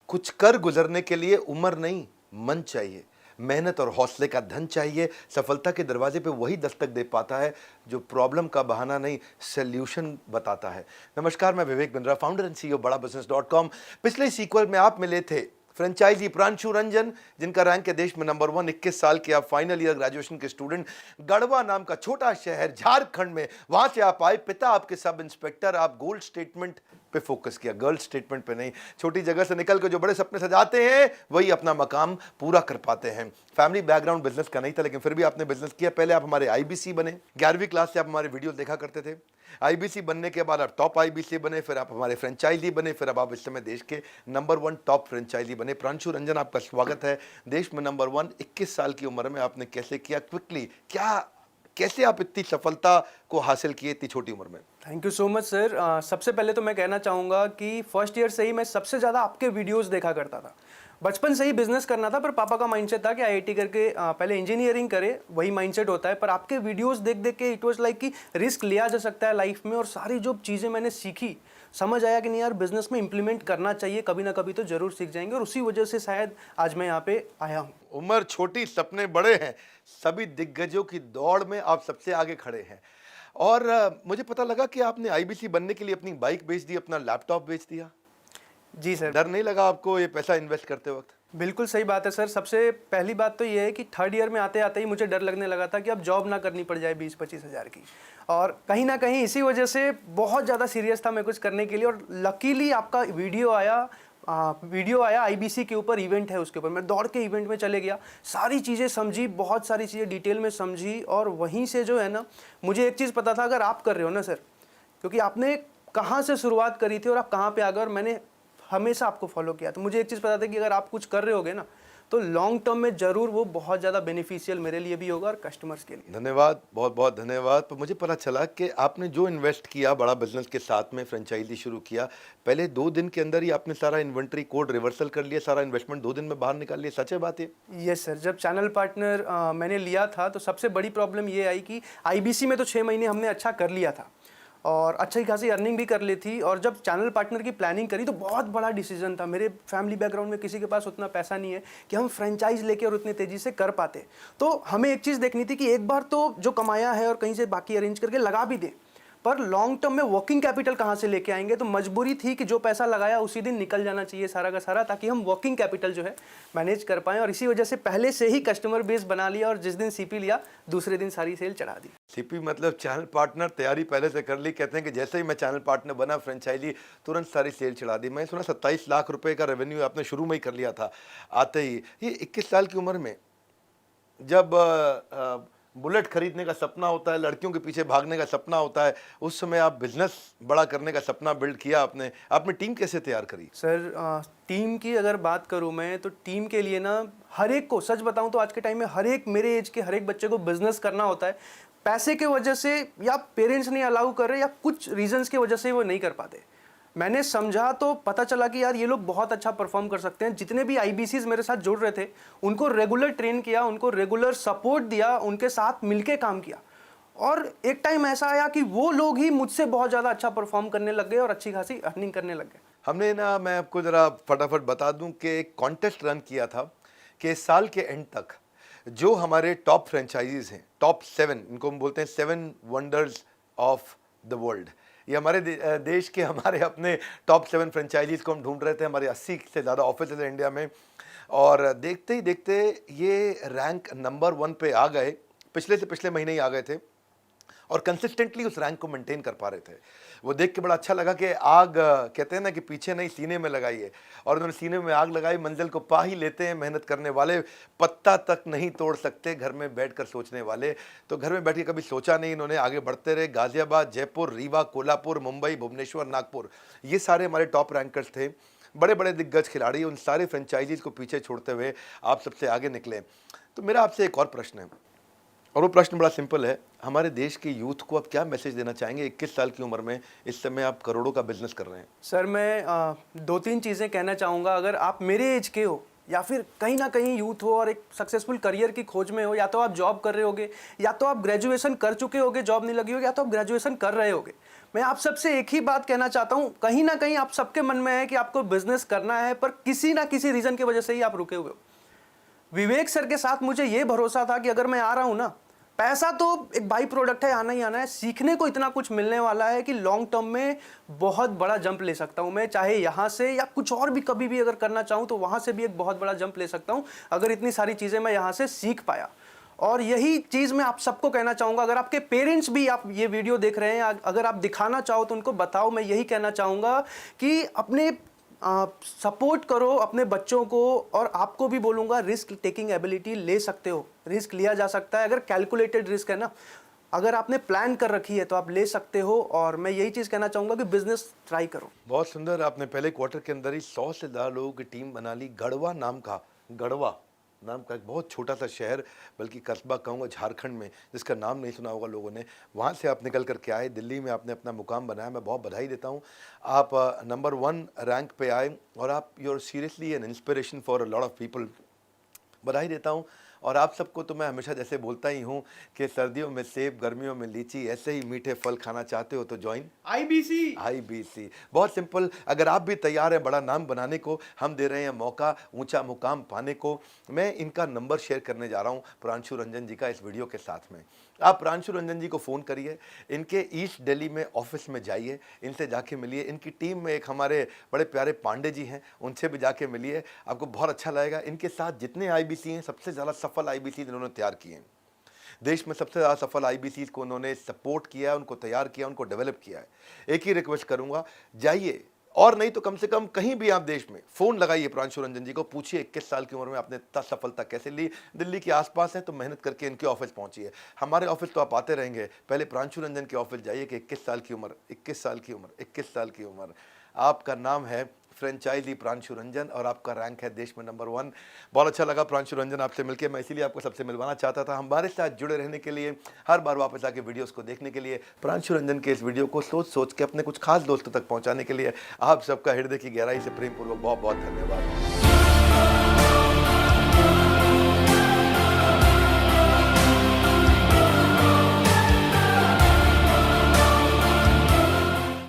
कुछ कर गुजरने के लिए उम्र नहीं, मन चाहिए। मेहनत और हौसले का धन चाहिए। सफलता के दरवाजे पे वही दस्तक दे पाता है जो प्रॉब्लम का बहाना नहीं, सॉल्यूशन बताता है। नमस्कार, मैं Vivek Bindra, founder and CEO बड़ा बिजनेस.com। पिछले सीक्वल में आप मिले थे फ्रेंचाइजी प्रांशु रंजन, जिनका रैंक है देश में नंबर 1। 21 साल के आप फाइनल ईयर ग्रेजुएशन के स्टूडेंट, गढ़वा नाम का छोटा शहर झारखंड में, वहां से आप आए। पिता आपके सब इंस्पेक्टर। आप गोल्ड स्टेटमेंट पे फोकस किया, गर्ल स्टेटमेंट पे नहीं। छोटी जगह से निकल के जो बड़े सपने सजाते हैं वही अपना मकाम पूरा कर पाते हैं। फैमिली बैकग्राउंड बिजनेस का नहीं था, लेकिन फिर भी आपने बिजनेस किया। पहले आप हमारे आईबीसी बने, 11वीं क्लास से आप हमारे वीडियो देखा करते थे। आईबीसी बनने के बाद आप टॉप आईबीसी बने, फिर आप हमारे फ्रेंचाइजी बने, फिर अब आप इस समय देश के नंबर 1 टॉप फ्रेंचाइजी बने। प्रांशु रंजन, आपका स्वागत है देश में नंबर 1। 21 साल की उम्र में आपने कैसे किया, क्विकली कैसे आप इतनी सफलता को हासिल किए इतनी छोटी उम्र में? Thank you so much sir. सबसे पहले तो मैं कहना चाहूँगा कि फर्स्ट ईयर से ही मैं सबसे ज़्यादा आपके वीडियोस देखा करता था। बचपन से ही बिजनेस करना था, पर पापा का माइंडसेट था कि आईआईटी करके पहले इंजीनियरिंग करे, वही माइंडसेट होता है। पर आपके वीडियोस देख देख के इट वाज लाइक कि रिस्क लिया जा सकता है लाइफ में, और सारी जो चीज़ें मैंने सीखी, समझ आया कि नहीं यार, बिजनेस में इंप्लीमेंट करना चाहिए, कभी ना कभी तो जरूर सीख जाएंगे। और उसी वजह से शायद आज मैं यहाँ पे आया हूँ। उम्र छोटी, सपने बड़े हैं। सभी दिग्गजों की दौड़ में आप सबसे आगे खड़े हैं। और मुझे पता लगा कि आपने आईबीसी बनने के लिए अपनी बाइक बेच दी, अपना लैपटॉप बेच दिया। जी सर। डर नहीं लगा आपको ये पैसा इन्वेस्ट करते वक्त? बिल्कुल सही बात है सर। सबसे पहली बात तो ये है कि थर्ड ईयर में आते आते ही मुझे डर लगने लगा था कि अब जॉब ना करनी पड़ जाए 20-25 हज़ार की। और कहीं ना कहीं इसी वजह से बहुत ज़्यादा सीरियस था मैं कुछ करने के लिए। और लकीली आपका वीडियो आया आईबीसी के ऊपर, इवेंट है उसके ऊपर। मैं दौड़ के इवेंट में चले गया, सारी चीज़ें समझी, बहुत सारी चीज़ें डिटेल में समझी। और वहीं से जो है ना, मुझे एक चीज़ पता था, अगर आप कर रहे हो ना सर, क्योंकि आपने कहाँ से शुरुआत करी थी और आप कहाँ पे आ गए, और मैंने हमेशा आपको फॉलो किया, तो मुझे एक चीज़ पता था कि अगर आप कुछ कर रहे होगे ना, तो लॉन्ग टर्म में ज़रूर वो बहुत ज़्यादा बेनिफिशियल मेरे लिए भी होगा और कस्टमर्स के लिए। धन्यवाद, बहुत बहुत धन्यवाद। पर मुझे पता चला कि आपने जो इन्वेस्ट किया बड़ा बिजनेस के साथ में, फ्रेंचाइजी शुरू किया, पहले 2 दिन के अंदर ही आपने सारा इन्वेंट्री कोड रिवर्सल कर लिया, सारा इन्वेस्टमेंट 2 दिन में बाहर निकाल लिया। सच है बात ये? Yes sir. जब चैनल पार्टनर मैंने लिया था, तो सबसे बड़ी प्रॉब्लम ये आई कि आईबीसी में तो 6 महीने हमने अच्छा कर लिया था और अच्छी खासी अर्निंग भी कर ली थी। और जब चैनल पार्टनर की प्लानिंग करी तो बहुत बड़ा डिसीजन था। मेरे फैमिली बैकग्राउंड में किसी के पास उतना पैसा नहीं है कि हम फ्रेंचाइज लेके और उतने तेज़ी से कर पाते। तो हमें एक चीज़ देखनी थी कि एक बार तो जो कमाया है और कहीं से बाकी अरेंज करके लगा भी दें, पर लॉन्ग टर्म में वर्किंग कैपिटल कहाँ से लेके आएंगे। तो मजबूरी थी कि जो पैसा लगाया उसी दिन निकल जाना चाहिए सारा का सारा, ताकि हम वर्किंग कैपिटल जो है मैनेज कर पाएँ। और इसी वजह से पहले से ही कस्टमर बेस बना लिया, और जिस दिन सीपी लिया दूसरे दिन सारी सेल चढ़ा दी। सीपी मतलब चैनल पार्टनर, तैयारी पहले से कर ली। कहते हैं कि जैसे ही मैं चैनल पार्टनर बना, फ्रेंचाइजी तुरंत सारी सेल चढ़ा दी। मैं सुना 27 लाख रुपए का रेवेन्यू आपने शुरू में ही कर लिया था आते ही। ये 21 साल की उम्र में जब बुलेट खरीदने का सपना होता है, लड़कियों के पीछे भागने का सपना होता है, उस समय आप बिजनेस बड़ा करने का सपना बिल्ड किया आपने टीम कैसे तैयार करी? सर, टीम की अगर बात करूं मैं, तो टीम के लिए ना, हर एक को सच बताऊं तो आज के टाइम में हर एक मेरे एज के हर एक बच्चे को बिजनेस करना होता है। पैसे के वजह से, या पेरेंट्स नहीं अलाउ कर रहे, या कुछ रीजंस की वजह से वो नहीं कर पाते। मैंने समझा तो पता चला कि यार ये लोग बहुत अच्छा परफॉर्म कर सकते हैं। जितने भी आईबीसीज मेरे साथ जुड़ रहे थे, उनको रेगुलर ट्रेन किया, उनको रेगुलर सपोर्ट दिया, उनके साथ मिलके काम किया। और एक टाइम ऐसा आया कि वो लोग ही मुझसे बहुत ज़्यादा अच्छा परफॉर्म करने लग गए और अच्छी खासी अर्निंग करने लग गए। हमने ना, मैं आपको ज़रा फटाफट बता दूं कि एक कॉन्टेस्ट रन किया था कि इस साल के एंड तक जो हमारे टॉप फ्रेंचाइजीज हैं, टॉप 7, इनको हम बोलते हैं 7 वंडर्स ऑफ द वर्ल्ड। ये हमारे देश के हमारे अपने टॉप 7 फ्रेंचाइजीज को हम ढूंढ रहे थे। हमारे 80 से ज़्यादा ऑफिस है इंडिया में, और देखते ही देखते ये रैंक नंबर 1 पे आ गए। पिछले से पिछले महीने ही आ गए थे और कंसिस्टेंटली उस रैंक को मेंटेन कर पा रहे थे। वो देख के बड़ा अच्छा लगा कि आग, कहते हैं ना कि पीछे नहीं सीने में लगाइए, और उन्होंने सीने में आग लगाई। मंजिल को पा ही लेते हैं मेहनत करने वाले, पत्ता तक नहीं तोड़ सकते घर में बैठकर सोचने वाले। तो घर में बैठ के कभी सोचा नहीं, इन्होंने आगे बढ़ते रहे। गाजियाबाद, जयपुर, रीवा, कोल्हापुर, मुंबई, भुवनेश्वर, नागपुर, ये सारे हमारे टॉप रैंकर्स थे। बड़े बड़े दिग्गज खिलाड़ी, उन सारे फ्रेंचाइजीज को पीछे छोड़ते हुए आप सबसे आगे निकले। तो मेरा आपसे एक और प्रश्न है, और वो प्रश्न बड़ा सिंपल है। हमारे देश के यूथ को आप क्या मैसेज देना चाहेंगे? 21 साल की उम्र में इस समय आप करोड़ों का बिजनेस कर रहे हैं। सर, मैं 2-3 चीज़ें कहना चाहूँगा। अगर आप मेरे एज के हो या फिर कहीं ना कहीं यूथ हो और एक सक्सेसफुल करियर की खोज में हो, या तो आप जॉब कर रहे होगे, या तो आप ग्रेजुएशन कर चुके होगे, जॉब नहीं लगी होगी, या तो आप ग्रेजुएशन कर रहे होगे, मैं आप सबसे एक ही बात कहना चाहता हूं, कहीं ना कहीं आप सबके मन में है कि आपको बिजनेस करना है, पर किसी ना किसी रीजन की वजह से ही आप रुके हुए हो। विवेक सर के साथ मुझे यह भरोसा था कि अगर मैं आ रहा हूं ना, पैसा तो एक बाई प्रोडक्ट है, आना ही आना है, सीखने को इतना कुछ मिलने वाला है कि लॉन्ग टर्म में बहुत बड़ा जंप ले सकता हूं मैं, चाहे यहां से या कुछ और भी कभी भी अगर करना चाहूं तो वहां से भी एक बहुत बड़ा जंप ले सकता हूं, अगर इतनी सारी चीजें मैं यहां से सीख पाया। और यही चीज मैं आप सबको कहना चाहूंगा, अगर आपके पेरेंट्स भी आप ये वीडियो देख रहे हैं, अगर आप दिखाना चाहो तो उनको बताओ, मैं यही कहना चाहूंगा कि अपने सपोर्ट करो अपने बच्चों को, और आपको भी बोलूँगा रिस्क टेकिंग एबिलिटी ले सकते हो, रिस्क लिया जा सकता है, अगर कैलकुलेटेड रिस्क है ना, अगर आपने प्लान कर रखी है तो आप ले सकते हो। और मैं यही चीज़ कहना चाहूँगा कि बिजनेस ट्राई करो। बहुत सुंदर, आपने पहले क्वार्टर के अंदर ही 100 से ज़्यादा लोगों की टीम बना ली। गढ़वा नाम का एक बहुत छोटा सा शहर, बल्कि कस्बा कहूँगा झारखंड में, जिसका नाम नहीं सुना होगा लोगों ने, वहाँ से आप निकल करके आए, दिल्ली में आपने अपना मुकाम बनाया। मैं बहुत बधाई देता हूँ, आप नंबर 1 रैंक पे आए और आप you are seriously an inspiration for a lot of people. बधाई देता हूँ। और आप सबको तो मैं हमेशा जैसे बोलता ही हूँ कि सर्दियों में सेब, गर्मियों में लीची, ऐसे ही मीठे फल खाना चाहते हो तो ज्वाइन IBC। बहुत सिंपल, अगर आप भी तैयार हैं बड़ा नाम बनाने को, हम दे रहे हैं मौका ऊंचा मुकाम पाने को। मैं इनका नंबर शेयर करने जा रहा हूँ प्रांशु रंजन जी का इस वीडियो के साथ में। आप प्रांशु रंजन जी को फ़ोन करिए, इनके ईस्ट दिल्ली में ऑफिस में जाइए, इनसे जाके मिलिए। इनकी टीम में एक हमारे बड़े प्यारे पांडे जी हैं, उनसे भी जाके मिलिए, आपको बहुत अच्छा लगेगा। इनके साथ जितने IBC हैं, सबसे ज़्यादा सफल IBC इन्होंने तैयार किए हैं। देश में सबसे ज़्यादा सफल IBC को उन्होंने सपोर्ट किया, उनको तैयार किया, उनको डेवलप किया है। एक ही रिक्वेस्ट करूँगा, जाइए, और नहीं तो कम से कम कहीं भी आप देश में फ़ोन लगाइए प्रांशु रंजन जी को, पूछिए 21 साल की उम्र में आपने इतना सफलता कैसे ली। दिल्ली के आसपास हैं तो मेहनत करके इनके ऑफिस पहुंचिए। हमारे ऑफिस तो आप आते रहेंगे, पहले प्रांशु रंजन के ऑफिस जाइए कि 21 साल की उम्र, 21 साल की उम्र, 21 साल की उम्र। आपका नाम है फ्रेंचाइजी प्रांशु रंजन और आपका रैंक है देश में नंबर 1। बहुत अच्छा लगा प्रांशु रंजन आपसे मिलकर, मैं इसीलिए आपको सबसे मिलवाना चाहता था। हमारे साथ जुड़े रहने के लिए, हर बार वापस आके वीडियोस को देखने के लिए, प्रांशु रंजन के इस वीडियो को सोच के अपने कुछ खास दोस्तों तक पहुंचाने के लिए आप सबका हृदय की गहराई से प्रेम पूर्वक बहुत बहुत धन्यवाद।